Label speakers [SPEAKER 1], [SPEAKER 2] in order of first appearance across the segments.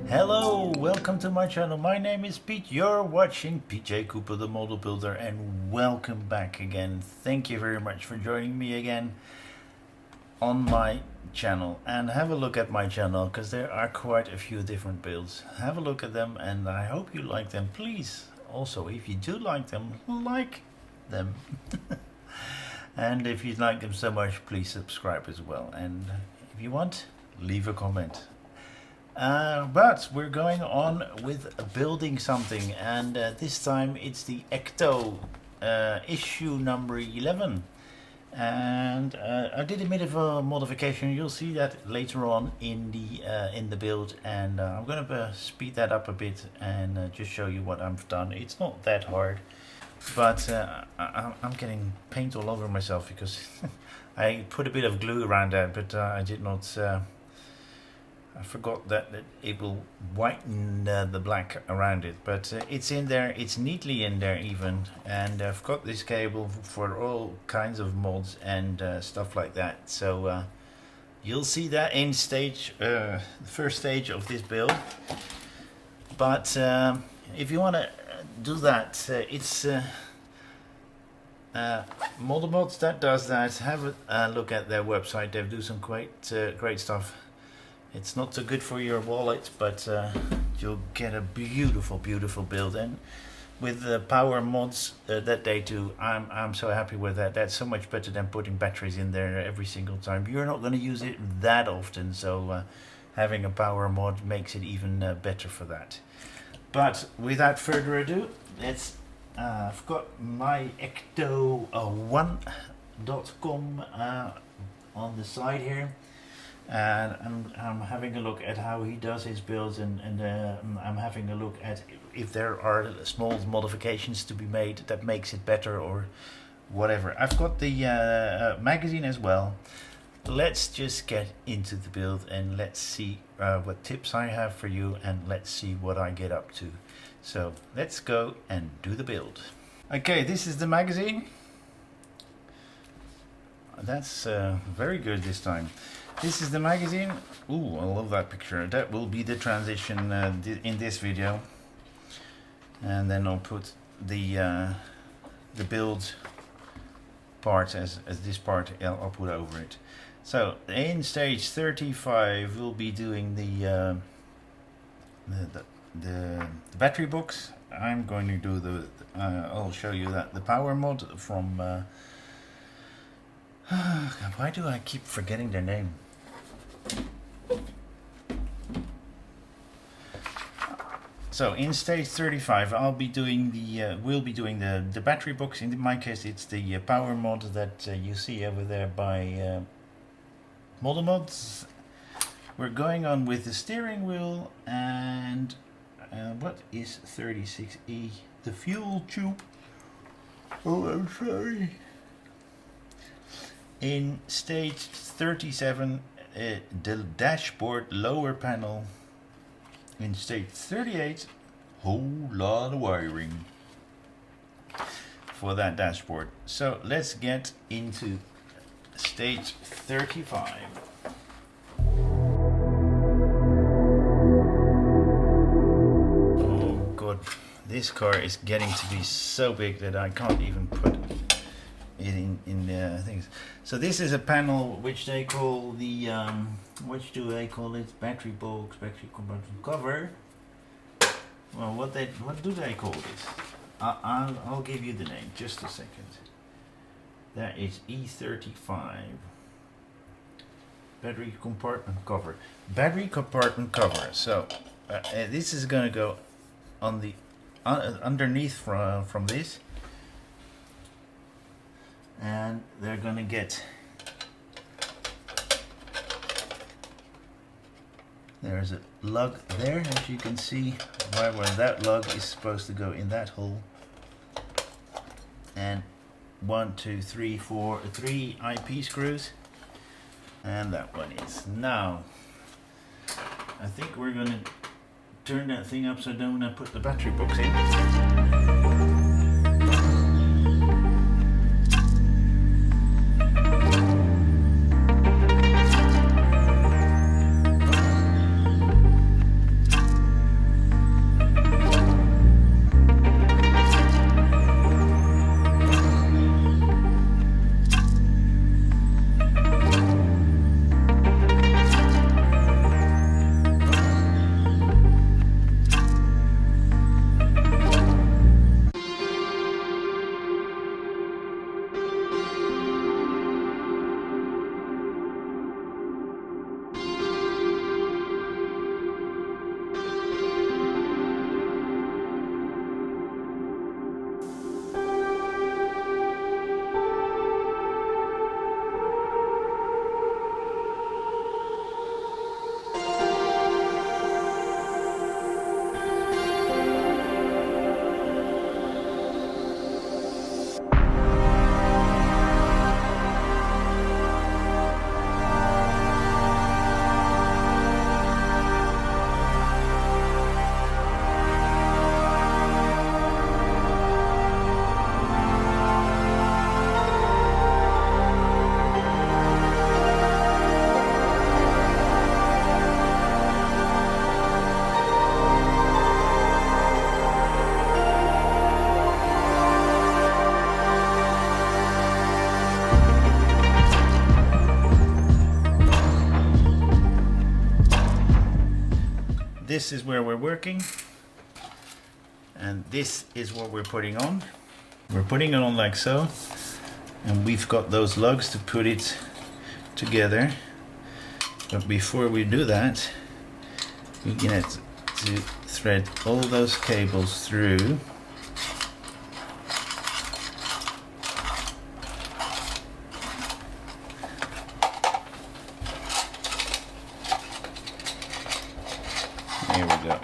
[SPEAKER 1] Hello, welcome to my channel. My name is Pete. You're watching PJ Cooper the Model Builder, and welcome back again. Thank you very much for joining me again on my channel. And have a look at my channel because there are quite a few different builds. Have a look at them and I hope you like them. Please, also, if you do like them, like them. And if you like them so much, please subscribe as well. And if you want, leave a comment. But we're going on with building something, and this time it's the Ecto issue number 11. And I did a bit of a modification. You'll see that later on in the build, and I'm going to speed that up a bit and just show you what I've done. It's not that hard, but I'm getting paint all over myself because I put a bit of glue around that, but I did not. I forgot that it will whiten the black around it, but it's in there, it's neatly in there even, and I've got this cable for all kinds of mods and stuff like that, so you'll see that in the first stage of this build. But if you want to do that, it's Model Mods that does that. Have a look at their website, they do some great stuff. It's not so good for your wallet, but you'll get a beautiful build. And with the power mods that they do, I'm so happy with that. That's so much better than putting batteries in there every single time. You're not going to use it that often, so having a power mod makes it even better for that. But without further ado, I've got my Ecto1.com on the side here. And I'm having a look at how he does his builds, and I'm having a look at if there are small modifications to be made that makes it better or whatever. I've got the magazine as well. Let's just get into the build and let's see what tips I have for you, and let's see what I get up to. So let's go and do the build. Okay, this is the magazine. That's very good this time. This is the magazine. Ooh, I love that picture. That will be the transition in this video, and then I'll put the build part as this part. I'll put over it. So in stage 35, we'll be doing the battery box. I'm going to do I'll show you that the power mod from. Why do I keep forgetting their name? So in stage 35, we'll be doing the battery box. In my case, it's the power mod that you see over there by Model Mods. We're going on with the steering wheel and what is 36E? The fuel tube. Oh, I'm sorry. In stage 37, the dashboard lower panel. In stage 38, whole lot of wiring for that dashboard. So let's get into stage 35. Oh god, this car is getting to be so big that I can't even put it in the things. So this is a panel which they call the what do they call it? Battery box, battery compartment cover. Well, what do they call this? I'll give you the name. Just a second. That is E35. Battery compartment cover. Battery compartment cover. So this is going to go on the underneath from this. And they're gonna get, there's a lug there, as you can see, right where that lug is supposed to go in that hole. And 1, 2, 3, 4, 3 IP screws, and that one is. Now I think we're gonna turn that thing upside down and put the battery box in. this is where we're working, and this is what we're putting on. We're putting it on like so, and we've got those lugs to put it together. But before we do that, we're going to thread all those cables through. There we go.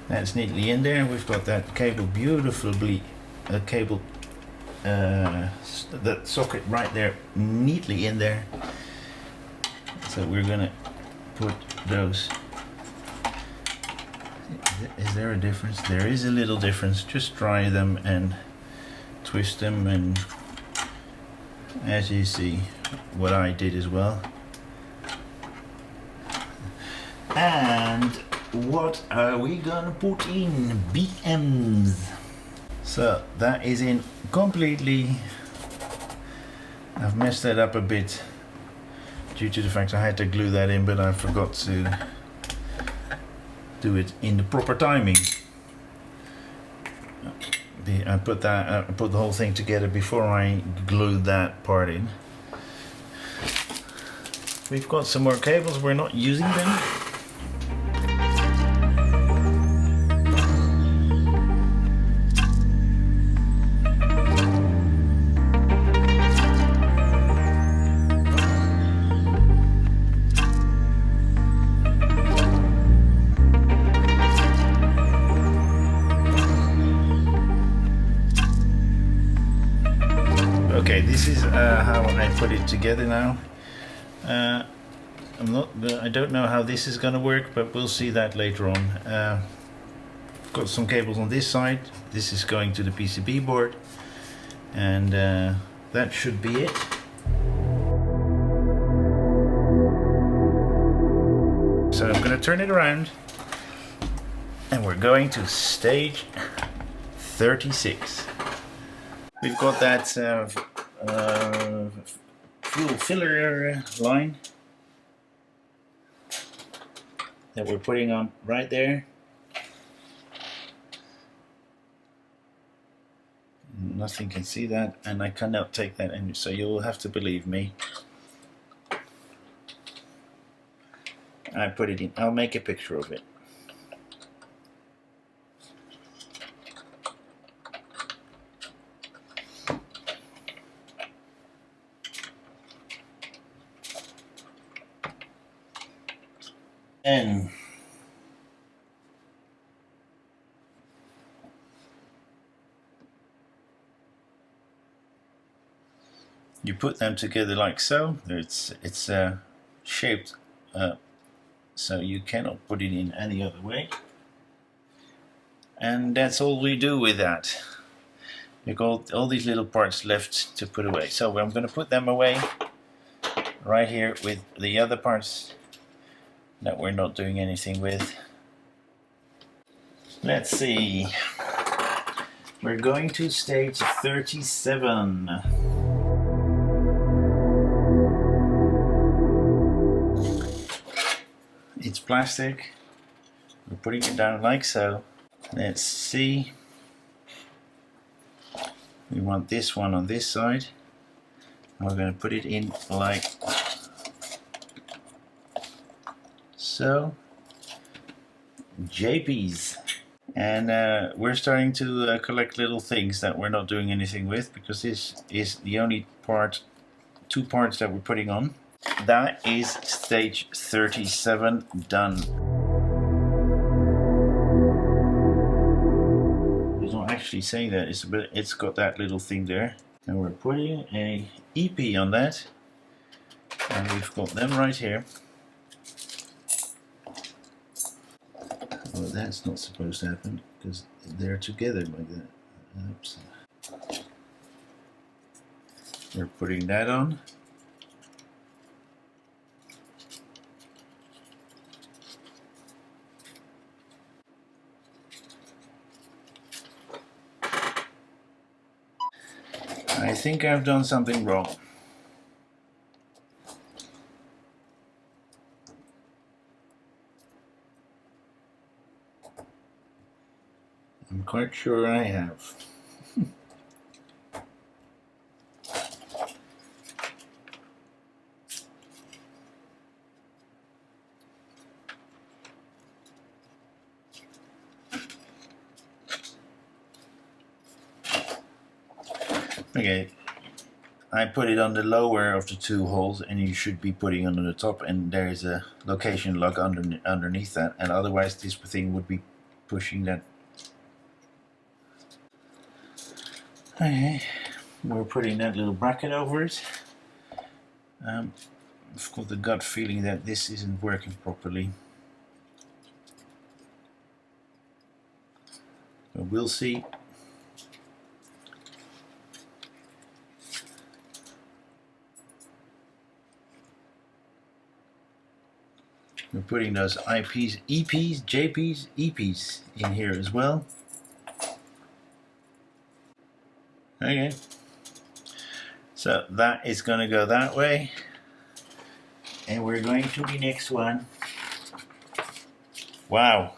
[SPEAKER 1] That's neatly in there. We've got that cable beautifully, that socket right there, neatly in there. So we're gonna put those. Is there a difference? There is a little difference. Just try them and twist them, and as you see, what I did as well. And what are we gonna put in? BMs. So that is in completely. I've messed that up a bit due to the fact I had to glue that in, but I forgot to do it in the proper timing. I put the whole thing together before I glued that part in. We've got some more cables, we're not using them. Okay, this is how I put it together now. I don't know how this is going to work, but we'll see that later on. I've got some cables on this side. This is going to the PCB board, and that should be it. So I'm going to turn it around, and we're going to stage 36. We've got that fuel filler line that we're putting on right there. Nothing can see that, and I cannot take that in, so you'll have to believe me. I put it in. I'll make a picture of it. And you put them together like so. It's shaped so you cannot put it in any other way. And that's all we do with that. You've got all these little parts left to put away. So I'm going to put them away right here with the other parts that we're not doing anything with. Let's see. We're going to stage 37. It's plastic. We're putting it down like so. Let's see. We want this one on this side. We're going to put it in like so. JPs. And we're starting to collect little things that we're not doing anything with, because this is the only part, two parts that we're putting on. That is stage 37 done. It's not actually saying that, it's got that little thing there. And we're putting a EP on that. And we've got them right here. Well, that's not supposed to happen because they're together like that. Oops. We're putting that on. I think I've done something wrong. quite sure I have. Okay, I put it on the lower of the two holes, and you should be putting it on the top, and there is a location lock underneath that, and otherwise this thing would be pushing that. Okay, we're putting that little bracket over it. I've got the gut feeling that this isn't working properly. So we'll see. We're putting those IPs, EPs, JPs, EPs in here as well. Okay, so that is going to go that way, and we're going to the next one. Wow,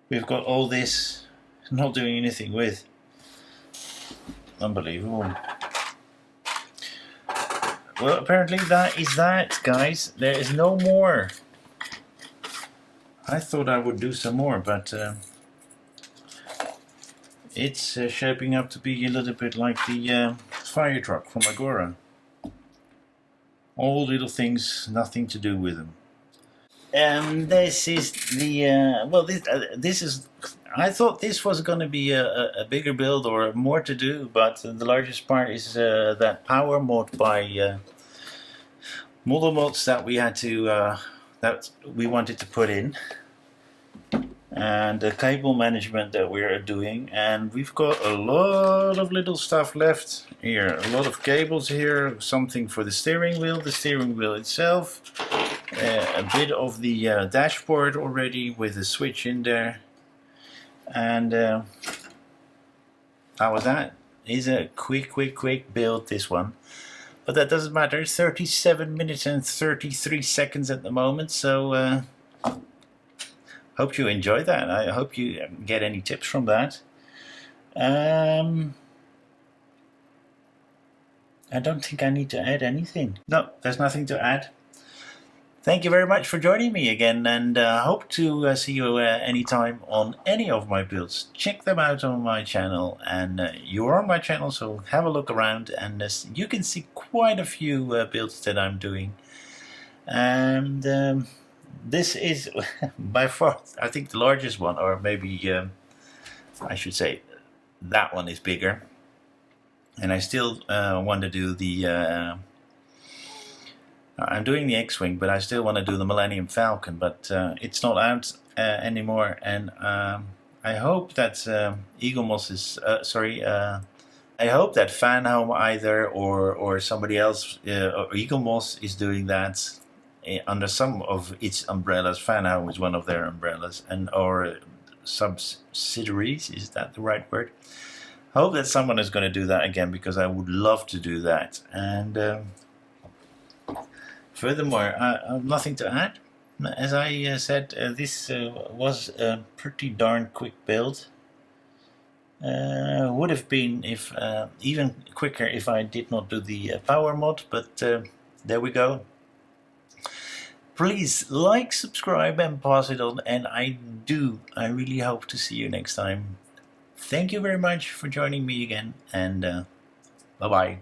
[SPEAKER 1] we've got all this not doing anything with. Unbelievable. Well, apparently that is that, guys. There is no more. I thought I would do some more, but it's shaping up to be a little bit like the fire truck from Agora. All little things, nothing to do with them. This is the well. This is. I thought this was going to be a bigger build or more to do, but the largest part is that power mod by model mods that we had to that we wanted to put in, and the cable management that we're doing, and we've got a lot of little stuff left here. A lot of cables here, something for the steering wheel itself, a bit of the dashboard already with a switch in there. And how was that? Is a quick build, this one, but that doesn't matter. 37 minutes and 33 seconds at the moment, so hope you enjoy that. I hope you get any tips from that. I don't think I need to add anything. No, there's nothing to add. Thank you very much for joining me again, and hope to see you anytime on any of my builds. Check them out on my channel, and you're on my channel, so have a look around, and you can see quite a few builds that I'm doing. And this is by far, I think, the largest one, or maybe I should say that one is bigger. And I still want to do the I'm doing the X-Wing, but I still want to do the Millennium Falcon, but it's not out anymore, and I hope that Eaglemoss is, I hope that Fanhome either or somebody else, or Eaglemoss is doing that under some of its umbrellas. Fanhome is one of their umbrellas, and or subsidiaries, is that the right word? I hope that someone is going to do that again, because I would love to do that. And furthermore, I have nothing to add. As I said, this was a pretty darn quick build. Would have been if even quicker if I did not do the power mod, but there we go. Please like, subscribe, and pass it on, and I really hope to see you next time. Thank you very much for joining me again, and bye bye.